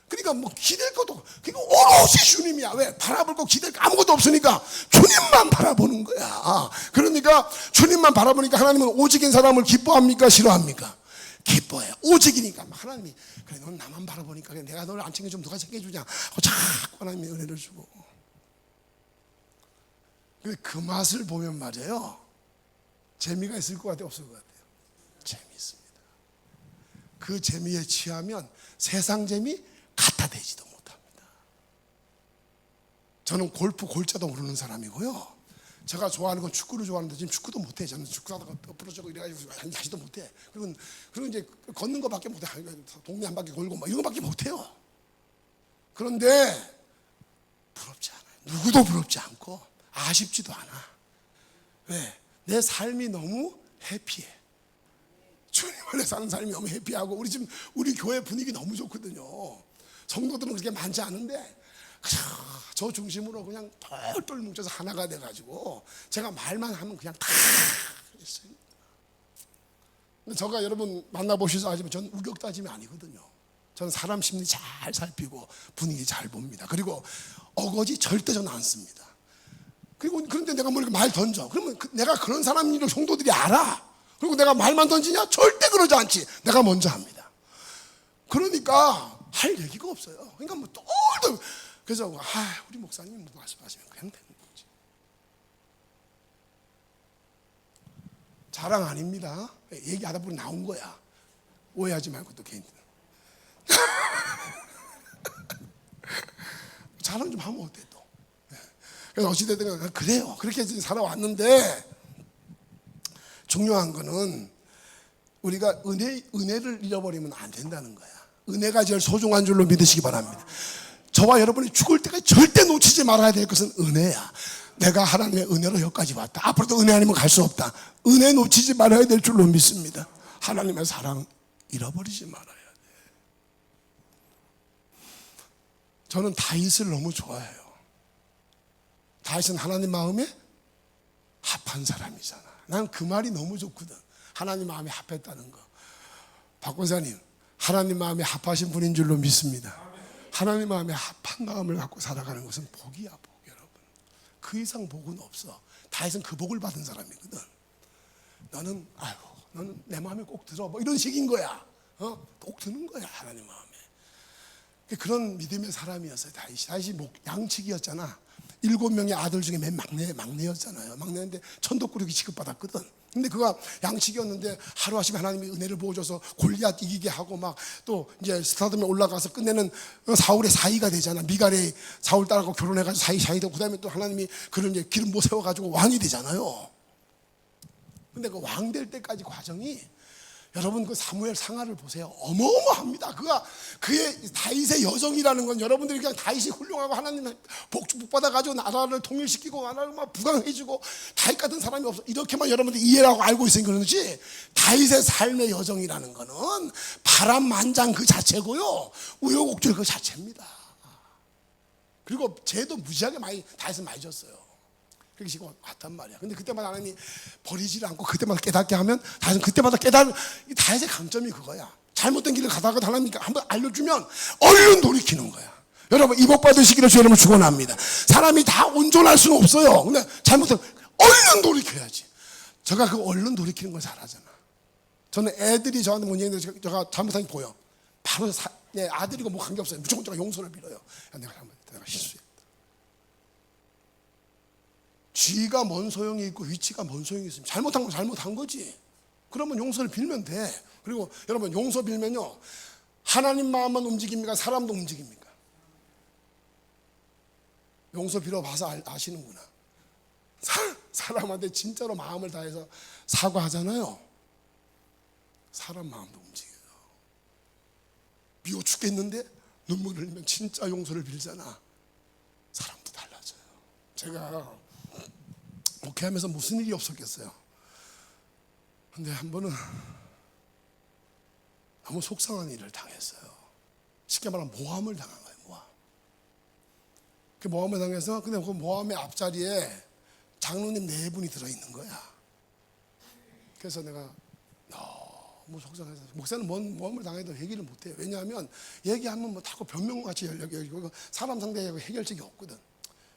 S1: 그러니까 뭐 기댈 것도 그러니까 오롯이 주님이야. 왜? 바라볼 거 기댈 거 아무것도 없으니까 주님만 바라보는 거야. 그러니까 주님만 바라보니까 하나님은 오직인 사람을 기뻐합니까? 싫어합니까? 기뻐해요. 오직이니까 하나님이 그래 넌 나만 바라보니까 그래, 내가 너를 안 챙겨주면 누가 챙겨주냐 하고 자꾸 하나님이 은혜를 주고. 그 맛을 보면 말이에요 재미가 있을 것 같아요? 없을 것 같아요? 재미있습니다. 그 재미에 취하면 세상 재미 갖다 대지도 못합니다. 저는 골프 골자도 모르는 사람이고요. 제가 좋아하는 건 축구를 좋아하는데 지금 축구도 못해. 저는 축구하다가 엎어져고 이래가지고 하지도 못해. 그리고 이제 걷는 거밖에 못해. 동네 한 바퀴 걸고 뭐 이런 거밖에 못해요. 그런데 부럽지 않아요. 누구도 부럽지 않고 아쉽지도 않아. 왜? 내 삶이 너무 해피해. 주님 안에 사는 삶이 너무 해피하고 우리 교회 분위기 너무 좋거든요. 성도들은 그렇게 많지 않은데 저 중심으로 그냥 똘똘 뭉쳐서 하나가 돼가지고 제가 말만 하면 그냥 다 있어요. 저가 여러분 만나보셔서 아시면 전 우격다짐이 아니거든요. 저는 사람 심리 잘 살피고 분위기 잘 봅니다. 그리고 어거지 절대 저는 안 씁니다. 그런데 내가 뭐 이렇게 말 던져. 그러면 내가 그런 사람인 줄 성도들이 알아. 그리고 내가 말만 던지냐? 절대 그러지 않지. 내가 먼저 합니다. 그러니까 할 얘기가 없어요. 그러니까 뭐 똘똘. 그래서 우리 목사님 말씀하시면 그냥 되는 거지. 자랑 아닙니다. 얘기하다 보니 나온 거야. 오해하지 말고 또 개인. 자랑 좀 하면 어때 또. 그래서 어찌됐든 그래요. 그렇게 살아왔는데 중요한 거는 우리가 은혜를 잃어버리면 안 된다는 거야. 은혜가 제일 소중한 줄로 믿으시기 바랍니다. 저와 여러분이 죽을 때까지 절대 놓치지 말아야 될 것은 은혜야. 내가 하나님의 은혜로 여기까지 왔다. 앞으로도 은혜 아니면 갈 수 없다. 은혜 놓치지 말아야 될 줄로 믿습니다. 하나님의 사랑 잃어버리지 말아야 돼. 저는 다윗을 너무 좋아해요. 다윗은 하나님 마음에 합한 사람이잖아. 난 그 말이 너무 좋거든. 하나님 마음에 합했다는 거. 박 권사님, 하나님 마음에 합하신 분인 줄로 믿습니다. 하나님 마음에 합한 마음을 갖고 살아가는 것은 복이야, 복, 여러분. 그 이상 복은 없어. 다윗은 그 복을 받은 사람이거든. 너는 내 마음에 꼭 들어, 뭐 이런 식인 거야. 꼭 드는 거야, 하나님 마음에. 그런 믿음의 사람이었어요, 다윗이 양치기였잖아. 7명의 아들 중에 맨 막내였잖아요. 막내인데 천덕꾸러기 취급받았거든. 근데 그가 양치기였는데 하루아침에 하나님이 은혜를 부어줘서 골리앗 이기게 하고 막 또 이제 스타덤에 올라가서 끝내는 사울의 사위가 되잖아. 미갈이 사울 딸하고 결혼해가지고 사위 되고, 그 다음에 또 하나님이 그런 이제 기름 못 세워가지고 왕이 되잖아요. 근데 그 왕 될 때까지 과정이, 여러분 그 사무엘 상하를 보세요. 어마어마합니다. 그의 다윗의 여정이라는 건, 여러분들이 그냥 다윗이 훌륭하고 하나님 복 받아가지고 나라를 통일시키고 나라를 막 부강해주고 다윗 같은 사람이 없어, 이렇게만 여러분들이 이해를 하고 알고 있으니 그러지, 다윗의 삶의 여정이라는 거는 바람만장 그 자체고요, 우여곡절 그 자체입니다. 그리고 죄도 무지하게 다윗은 많이 졌어요. 그렇게 지금 왔단 말이야. 근데 그때마다 하나님이 버리지를 않고 그때마다 깨닫게 하면, 다윗은 그때마다 다윗의 강점이 그거야. 잘못된 길을 가다가 하나님이 한번 알려주면 얼른 돌이키는 거야. 여러분, 이 복 받으시기를 주 여러분 축원합니다. 사람이 다 온전할 수는 없어요. 근데 잘못하면 얼른 돌이켜야지. 제가 그 얼른 돌이키는 걸 잘하잖아. 저는 애들이 저한테 뭔 얘기인데 제가 잘못한 게 보여. 바로 아들이고 뭐 관계없어요. 무조건 제가 용서를 빌어요. 야, 내가 실수했다. 쥐가 뭔 소용이 있고 위치가 뭔 소용이 있으면 잘못한 건 잘못한 거지. 그러면 용서를 빌면 돼. 그리고 여러분, 용서 빌면요, 하나님 마음만 움직입니까? 사람도 움직입니까? 용서 빌어봐서 아시는구나. 사람한테 진짜로 마음을 다해서 사과하잖아요. 사람 마음도 움직여요. 미워 죽겠는데 눈물을 흘리면 진짜 용서를 빌잖아. 사람도 달라져요. 제가 목회하면서 무슨 일이 없었겠어요. 근데 한 번은 너무 속상한 일을 당했어요. 쉽게 말하면 모함을 당한 거예요. 그 모함을 당해서, 근데 그 모함의 앞자리에 장로님 4분이 들어있는 거야. 그래서 내가 너무 속상해서, 목사는 뭔 모함을 당해도 얘기를 못해요. 왜냐하면 얘기하면 뭐 다고 변명같이 여기고 사람 상대하고 해결책이 없거든.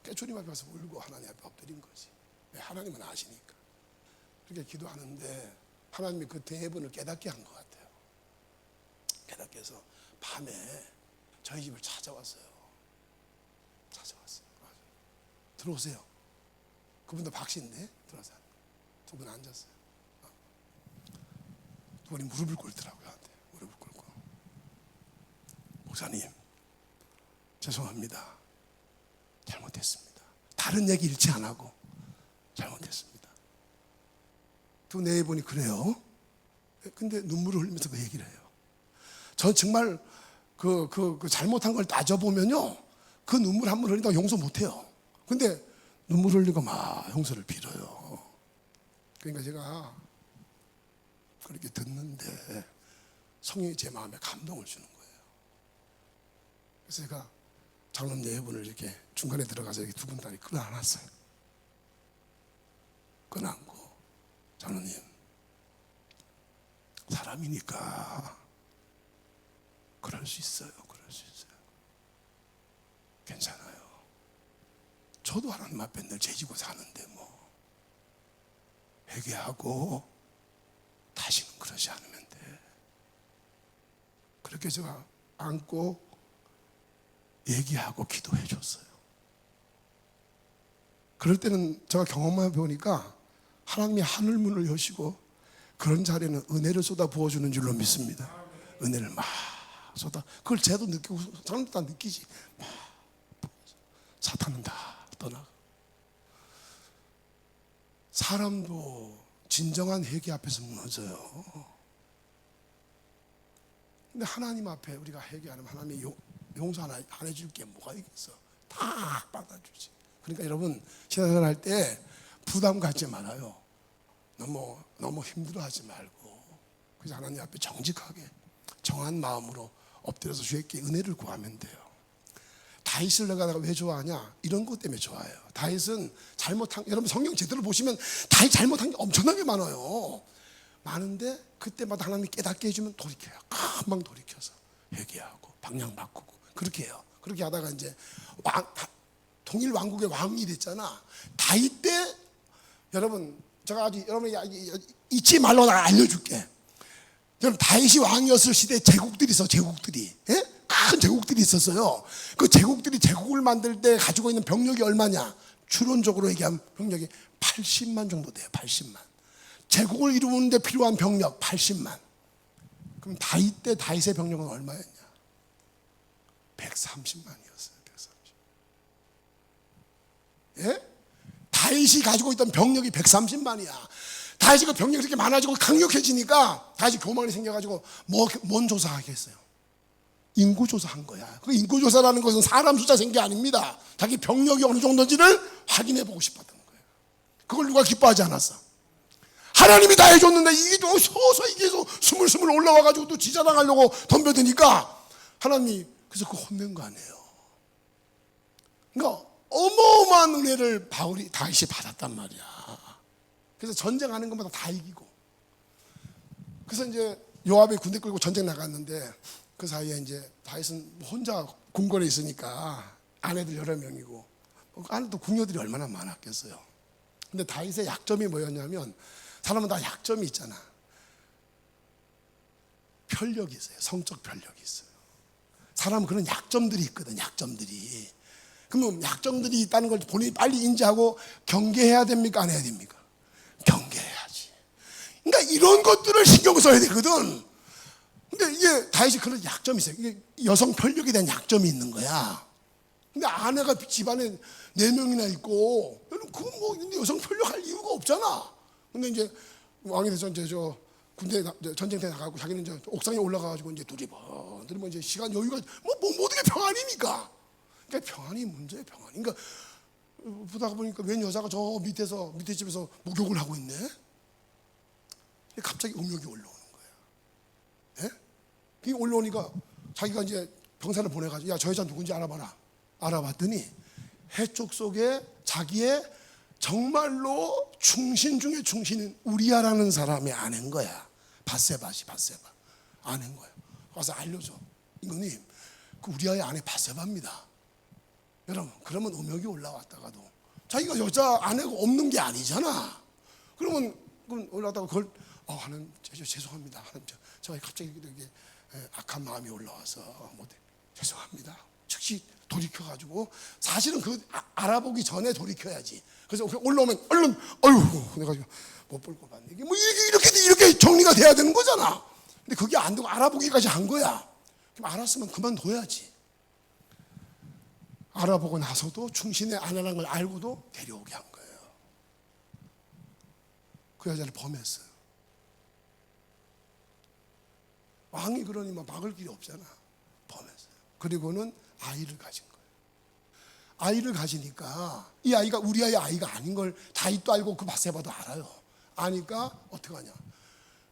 S1: 그래서 주님 앞에 가서 울고 하나님 앞에 엎드린 거지. 하나님은 아시니까. 그렇게 기도하는데 하나님이 그 4분을 깨닫게 한 것 같아요. 깨닫게 해서 밤에 저희 집을 찾아왔어요. 들어오세요. 그분도 박씨인데 들어와서 두 분 앉았어요. 두 분이 무릎을 꿇더라고요. 한테 무릎을 꿇고, 목사님 죄송합니다. 잘못했습니다. 다른 얘기 일치 안 하고 잘못했습니다. 두 4분이 그래요. 근데 눈물을 흘리면서 그 얘기를 해요. 전 정말 그 잘못한 걸 따져보면요, 그 눈물 한 번 흘린다고 용서 못해요. 근데 눈물 흘리고 막 용서를 빌어요. 그러니까 제가 그렇게 듣는데 성령이 제 마음에 감동을 주는 거예요. 그래서 제가 장로님 4분을 이렇게 중간에 들어가서 이렇게 2분 다리 끌어안았어요. 끌어안고, 장로님, 사람이니까 그럴 수 있어요. 괜찮아요. 저도 하나님 앞에 늘 죄지고 사는데 뭐 회개하고 다시는 그러지 않으면 돼. 그렇게 제가 안고 얘기하고 기도해 줬어요. 그럴 때는 제가 경험만 배우니까 하나님이 하늘문을 여시고 그런 자리에는 은혜를 쏟아 부어주는 줄로 믿습니다. 은혜를 막 쏟아, 그걸 쟤도 느끼고 사람도 다 느끼지. 막 사탄은 다 떠나가. 사람도 진정한 회개 앞에서 무너져요. 근데 하나님 앞에 우리가 회개하면 하나님이 용서 안 해줄 게 뭐가 있겠어. 다 받아주지. 그러니까 여러분, 신앙생활 할 때 부담 갖지 말아요. 너무 힘들어하지 말고, 그래서 하나님 앞에 정직하게 정한 마음으로 엎드려서 주님께 은혜를 구하면 돼요. 다윗을 내가 왜 좋아하냐? 이런 것 때문에 좋아해요. 다윗은 잘못한, 여러분 성경 제대로 보시면 다윗 잘못한 게 엄청나게 많아요. 많은데 그때마다 하나님이 깨닫게 해주면 돌이켜요. 금방 돌이켜서 회개하고 방향 바꾸고 그렇게 해요. 그렇게 하다가 이제 동일 왕국의 왕이 됐잖아. 다윗 때 여러분, 제가 아주 여러분이 잊지 말라고 내가 알려줄게. 여러분, 다윗이 왕이었을 시대에 제국들이 있어. 제국들이, 예? 큰 제국들이 있었어요. 그 제국들이 제국을 만들 때 가지고 있는 병력이 얼마냐? 추론적으로 얘기하면 병력이 80만 정도 돼요. 80만. 제국을 이루는데 필요한 병력 80만. 그럼 다윗 때 다윗의 병력은 얼마였냐? 130만이었어요. 130. 예? 다윗이 가지고 있던 병력이 130만이야. 다윗이 그 병력이 그렇게 많아지고 강력해지니까 다윗이 교만이 생겨가지고 뭔 조사하겠어요? 인구 조사한 거야. 그 인구 조사라는 것은 사람 숫자 센 게 아닙니다. 자기 병력이 어느 정도인지를 확인해 보고 싶었던 거예요. 그걸 누가 기뻐하지 않았어? 하나님이 다 해줬는데 이게 또 서서히 계속 스물스물 올라와가지고 또 지자랑하려고 덤벼드니까 하나님이 그래서 그거 혼낸 거 아니에요. 그러니까 어마어마한 은혜를 다윗이 받았단 말이야. 그래서 전쟁하는 것마다 다 이기고. 그래서 이제 요압이 군대 끌고 전쟁 나갔는데 그 사이에 이제 다윗은 혼자 궁궐에 있으니까 아내들 여러 명이고 아내도 궁녀들이 얼마나 많았겠어요. 근데 다윗의 약점이 뭐였냐면, 사람은 다 약점이 있잖아. 편력이 있어요. 성적 편력이 있어요. 사람은 그런 약점들이 있거든. 약점들이. 그러면 약점들이 있다는 걸 본인이 빨리 인지하고 경계해야 됩니까? 안 해야 됩니까? 경계해야지. 그러니까 이런 것들을 신경 써야 되거든. 근데 이게 다윗이 그런 약점이 있어요. 이게 여성 편력에 대한 약점이 있는 거야. 근데 아내가 집안에 4명이나 있고, 그건 뭐 여성 편력할 이유가 없잖아. 근데 이제 왕이 돼서 이제 저 군대 전쟁터에 나가고 자기는 이제 옥상에 올라가가지고 이제 두리번 이제 시간 여유가 모든 게 평안이니까. 그러니까 평안이 문제예요. 평안. 그러니까 보다가 보니까 웬 여자가 저 밑에 집에서 목욕을 하고 있네. 갑자기 음욕이 올라오는 거예요. 예? 그게 올라오니까 자기가 이제 병사를 보내가지고 야, 저 여자 누군지 알아봐라. 알아봤더니 해쪽 속에 자기의 정말로 충신 중에 충신인 우리아라는 사람이 아는 거야. 바세바 아는 거야. 가서 알려줘. 이모님, 그 우리아의 아내 바세바입니다. 여러분, 그러면 음욕이 올라왔다가도 자기가 여자 아내가 없는 게 아니잖아. 그러면 올라다가 그걸 하나님 죄송합니다. 하나님 제가 갑자기 이렇게 악한 마음이 올라와서 죄송합니다. 즉시 돌이켜가지고, 사실은 그 알아보기 전에 돌이켜야지. 그래서 올라오면 얼른 내가 못 볼 거 봤네. 이게 뭐 이렇게 정리가 돼야 되는 거잖아. 근데 그게 안 되고 알아보기까지 한 거야. 그럼 알았으면 그만둬야지. 알아보고 나서도 충신의 아내라는 걸 알고도 데려오게 한 거예요. 그 여자를 범했어요. 왕이 그러니 막을 길이 없잖아. 범했어요. 그리고는 아이를 가진 거예요. 아이를 가지니까 이 아이가 우리아의 아이가 아닌 걸 다윗도 알고 그 바세바도 알아요. 아니까 어떻게 하냐?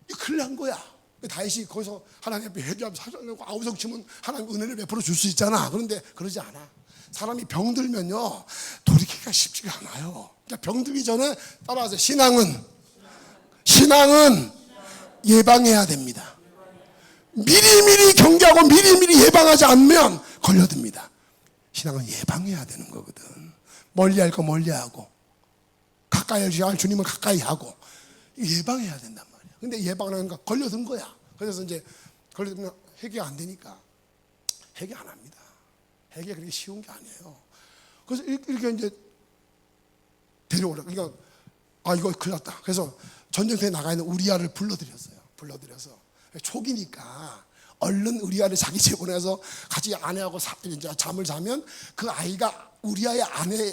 S1: 이 큰일 난 거야. 다윗이 거기서 하나님 앞에 회개하면 사정하고 아우성 치면 하나님 은혜를 베풀어 줄 수 있잖아. 그런데 그러지 않아. 사람이 병들면요, 돌이키기가 쉽지가 않아요. 그러니까 병들기 전에 따라와서 신앙은 예방해야 됩니다. 미리미리 경계하고 미리미리 예방하지 않으면 걸려듭니다. 신앙은 예방해야 되는 거거든. 멀리할 거 멀리하고, 가까이 할 주님을 가까이 하고, 예방해야 된단 말이야. 근데 예방하니까 걸려든 거야. 그래서 이제 걸려들면 해결 안 되니까 해결 안 합니다. 해결이 그렇게 쉬운 게 아니에요. 그래서 이렇게 이제 데려오라. 그러니까 이거 큰일 났다. 그래서 전쟁터에 나가 있는 우리아를 불러들여서 초기니까 얼른 우리아를 자기 집에 보내서 같이 아내하고 이제 잠을 자면 그 아이가 우리아의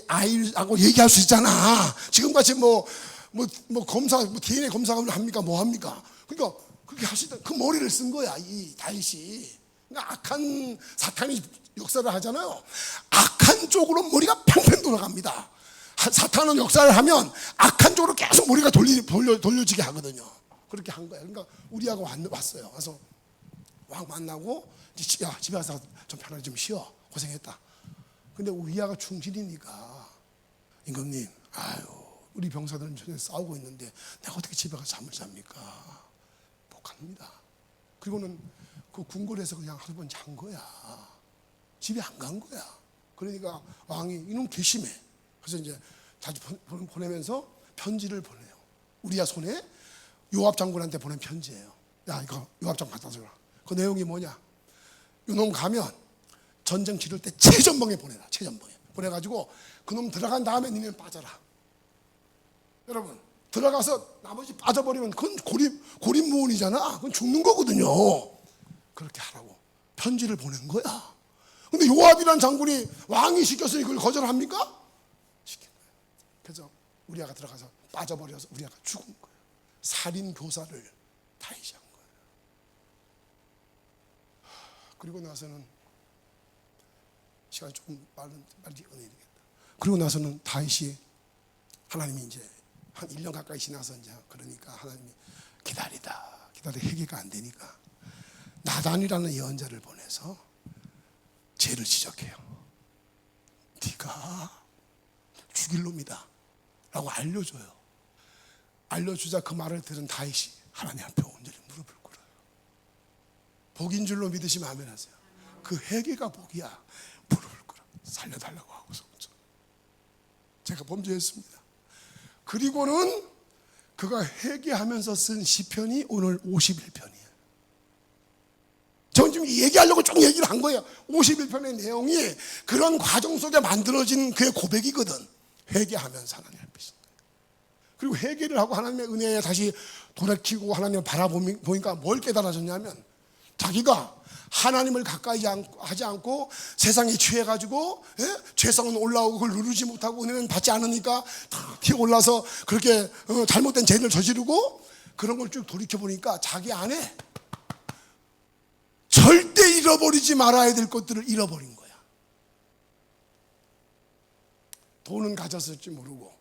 S1: 아이하고 얘기할 수 있잖아. 지금같이 검사, DNA 검사를 합니까? 뭐 합니까? 그러니까 그렇게 할 수 있다. 그 머리를 쓴 거야, 이 다윗이. 그러니까 악한 사탄이 역사를 하잖아요. 악한 쪽으로 머리가 팽팽 돌아갑니다. 사탄은 역사를 하면 악한 쪽으로 계속 머리가 돌려지게 하거든요. 그렇게 한 거예요. 그러니까 우리하고 왔어요. 와서 왕 만나고, 야, 집에 와서 좀 편하게 좀 쉬어. 고생했다. 근데 우리아가 충실이니까 임금님, 아유 우리 병사들은 전에 싸우고 있는데 내가 어떻게 집에 가서 잠을 잡니까? 못 갑니다. 그리고는 그 궁궐에서 그냥 하루 번 잔 거야. 집에 안 간 거야. 그러니까 왕이 이놈 괘씸해. 그래서 이제 자주 보내면서 편지를 보내요. 우리아 손에 요압 장군한테 보낸 편지예요. 야, 이거 요압 장군 갖다 줘라. 그 내용이 뭐냐? 이놈 가면 전쟁 치를 때 최전방에 보내라. 최전방에 보내가지고 그놈 들어간 다음에 니네는 빠져라. 여러분, 들어가서 나머지 빠져버리면 그건 고립무원이잖아. 그건 죽는 거거든요. 그렇게 하라고 편지를 보낸 거야. 근데 요압이란 장군이 왕이 시켰으니 그걸 거절합니까? 시킨 거예요. 그래서 우리아가 들어가서 빠져버려서 우리아가 죽은 거예요. 살인 교사를 다윗이 한 거예요. 그리고 나서는 시간이 조금 빨리 끊어야겠다. 그리고 나서는 다윗이 하나님이 이제 한 1년 가까이 지나서 이제 그러니까 하나님이 기다리다 해결가 안 되니까 나단이라는 예언자를 보내서 죄를 지적해요. 네가 죽일 놈이다 라고 알려줘요. 알려주자 그 말을 들은 다윗이 하나님 앞에 온전히 무릎을 꿇어요. 복인 줄로 믿으시면 아멘 하세요. 그 회개가 복이야. 무릎을 꿇어 살려달라고 하고서 제가 범죄했습니다. 그리고는 그가 회개하면서 쓴 시편이 오늘 51편이에요. 저는 지금 얘기하려고 쭉 얘기를 한 거예요. 51편의 내용이 그런 과정 속에 만들어진 그의 고백이거든. 회개하면서 하나님 앞에 있는 거예요. 그리고 회개를 하고 하나님의 은혜에 다시 돌이키고 하나님을 바라보니까 뭘 깨달아졌냐면 자기가 하나님을 가까이 하지 않고 세상에 취해가지고 죄성은 올라오고 그걸 누르지 못하고 은혜는 받지 않으니까 다 피어올라서 그렇게 잘못된 죄를 저지르고 그런 걸 쭉 돌이켜보니까 자기 안에 절대 잃어버리지 말아야 될 것들을 잃어버린 거야. 돈은 가졌을지 모르고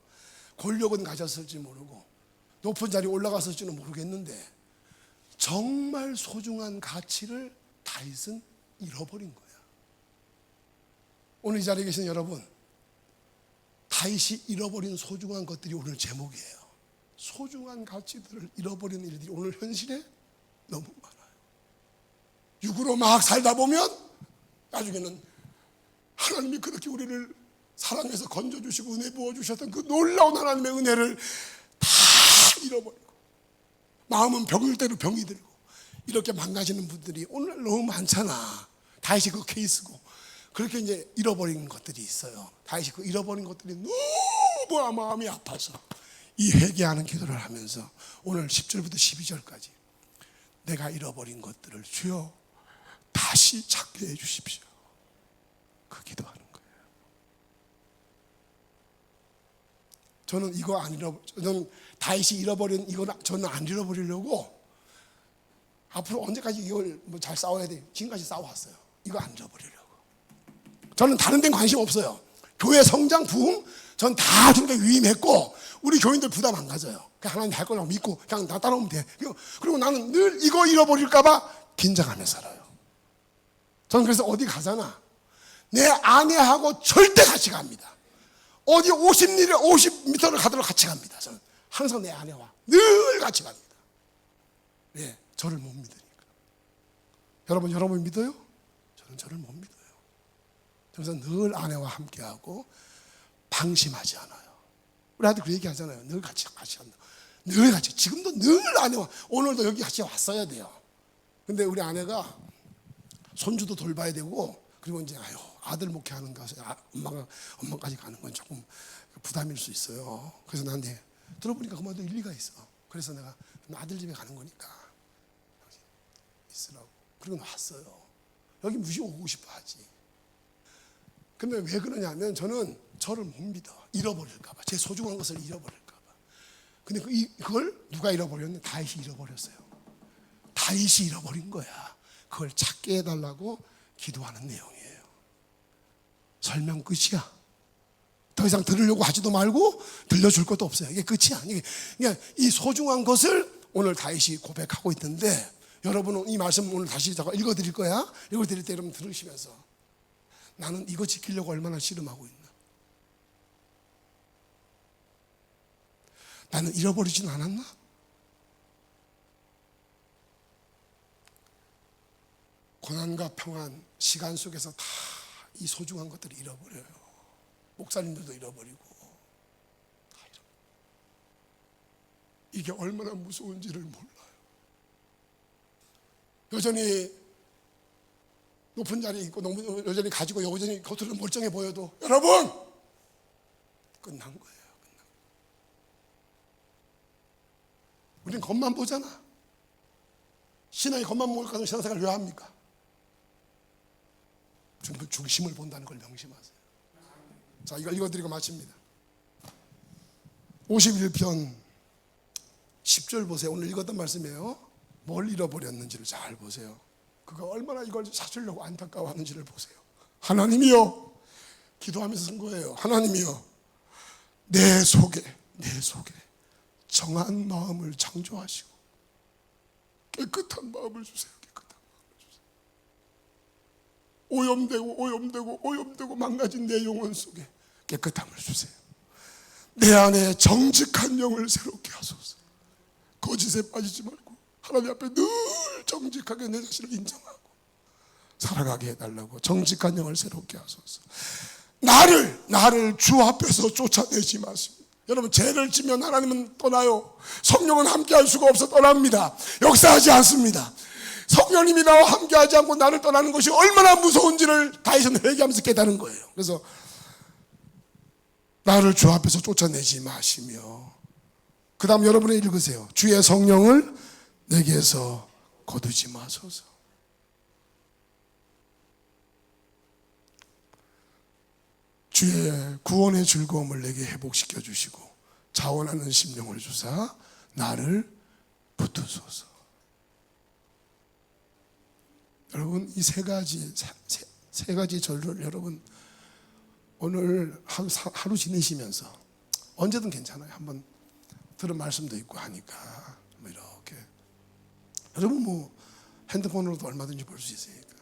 S1: 권력은 가졌을지 모르고 높은 자리에 올라갔을지는 모르겠는데 정말 소중한 가치를 다윗은 잃어버린 거야. 오늘 이 자리에 계신 여러분, 다윗이 잃어버린 소중한 것들이 오늘 제목이에요. 소중한 가치들을 잃어버리는 일들이 오늘 현실에 너무 많아요. 육으로 막 살다 보면 나중에는 하나님이 그렇게 우리를 사랑해서 건져주시고 은혜 부어주셨던 그 놀라운 하나님의 은혜를 다 잃어버리고 마음은 병일 대로 병이 들고 이렇게 망가지는 분들이 오늘 너무 많잖아. 다윗이 그 케이스고 그렇게 이제 잃어버린 것들이 있어요. 다윗이 그 잃어버린 것들이 너무 마음이 아파서 이 회개하는 기도를 하면서 오늘 10절부터 12절까지 내가 잃어버린 것들을 주여 다시 찾게 해주십시오. 그 기도하는 거예요. 저는 이거 안 저는 다윗이 잃어버린 이거 저는 안 잃어버리려고 앞으로 언제까지 이걸 잘 싸워야 돼? 지금까지 싸워왔어요. 이거 안 잃어버리려고. 저는 다른 데는 관심 없어요. 교회 성장 부흥 전 다 그렇게 위임했고 우리 교인들 부담 안 가져요. 그냥 하나님 할 거라고 믿고 그냥 나 따라오면 돼. 그리고 나는 늘 이거 잃어버릴까봐 긴장하며 살아요. 저는 그래서 어디 가잖아. 내 아내하고 절대 같이 갑니다. 어디 50m를 가도록 같이 갑니다. 저는 항상 내 아내와 늘 같이 갑니다. 왜? 저를 못 믿으니까. 여러분 믿어요? 저는 저를 못 믿어요. 그래서 늘 아내와 함께하고 방심하지 않아요. 우리 아들 그 얘기 하잖아요. 늘 같이 한다. 늘 같이. 지금도 늘 아내와 오늘도 여기 같이 왔어야 돼요. 근데 우리 아내가 손주도 돌봐야 되고 그리고 이제 아들 목회하는 것에 엄마까지 가는 건 조금 부담일 수 있어요. 그래서 나한테 들어보니까 그 말도 일리가 있어. 그래서 내가 아들 집에 가는 거니까 있으라고. 그리고 왔어요. 여기 무시 오고 싶어 하지. 근데 왜 그러냐면 저는 저를 못 믿어. 잃어버릴까봐. 제 소중한 것을 잃어버릴까봐. 근데 그걸 누가 잃어버렸냐? 다윗이 잃어버렸어요. 다윗이 잃어버린 거야. 그걸 찾게 해달라고 기도하는 내용이에요. 설명 끝이야. 더 이상 들으려고 하지도 말고 들려줄 것도 없어요. 이게 끝이야. 그러니까 이 소중한 것을 오늘 다윗이 고백하고 있는데 여러분은 이 말씀 오늘 다시 읽어드릴 거야. 읽어드릴 때 여러분 들으시면서 나는 이거 지키려고 얼마나 씨름하고 있나? 나는 잃어버리진 않았나? 고난과 평안, 시간 속에서 다 이 소중한 것들을 잃어버려요. 목사님들도 잃어버리고. 다 잃어버려요. 이게 얼마나 무서운지를 몰라요. 여전히 높은 자리에 있고 여전히 가지고 여전히 겉으로는 멀쩡해 보여도 여러분 끝난 거예요. 우리는 겉만 보잖아. 신앙이 겉만 보고 가서 신앙생활을 왜 합니까? 주님은 중심을 본다는 걸 명심하세요. 자, 이걸 읽어드리고 마칩니다. 51편 10절 보세요. 오늘 읽었던 말씀이에요. 뭘 잃어버렸는지를 잘 보세요. 그가 얼마나 이걸 찾으려고 안타까워하는지를 보세요. 하나님이여, 기도하면서 쓴 거예요. 하나님이여, 내 속에 정한 마음을 창조하시고 깨끗한 마음을 주세요. 깨끗한 마음을 주세요. 오염되고 망가진 내 영혼 속에 깨끗함을 주세요. 내 안에 정직한 영을 새롭게 하소서. 거짓에 빠지지 말고 하나님 앞에 늘 정직하게 내 자신을 인정하고 살아가게 해달라고. 정직한 영을 새롭게 하소서. 나를 주 앞에서 쫓아내지 마십니다. 여러분, 죄를 지면 하나님은 떠나요. 성령은 함께할 수가 없어 떠납니다. 역사하지 않습니다. 성령님이 나와 함께하지 않고 나를 떠나는 것이 얼마나 무서운지를 다윗은 회개하면서 깨달은 거예요. 그래서 나를 주 앞에서 쫓아내지 마시며, 그 다음 여러분이 읽으세요. 주의 성령을 내게서 거두지 마소서. 주의 구원의 즐거움을 내게 회복시켜 주시고 자원하는 심령을 주사 나를 붙드소서. 여러분, 이 세 가지 절을 여러분 오늘 하루 지내시면서 언제든 괜찮아요. 한번 들은 말씀도 있고 하니까 뭐 이렇게 여러분 뭐 핸드폰으로도 얼마든지 볼 수 있으니까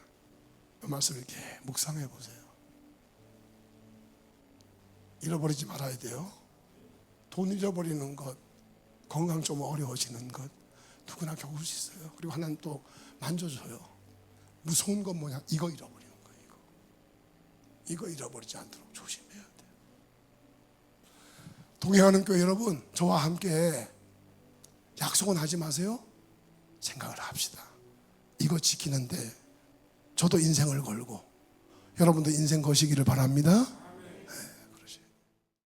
S1: 이 말씀을 이렇게 묵상해 보세요. 잃어버리지 말아야 돼요. 돈 잃어버리는 것, 건강 좀 어려워지는 것 누구나 겪을 수 있어요. 그리고 하나님 또 만져줘요. 무서운 건 뭐냐? 이거 잃어버리는 거예요. 이거 잃어버리지 않도록 조심해야 돼요. 동행하는 교회 여러분, 저와 함께 약속은 하지 마세요. 생각을 합시다. 이거 지키는데 저도 인생을 걸고 여러분도 인생 거시기를 바랍니다.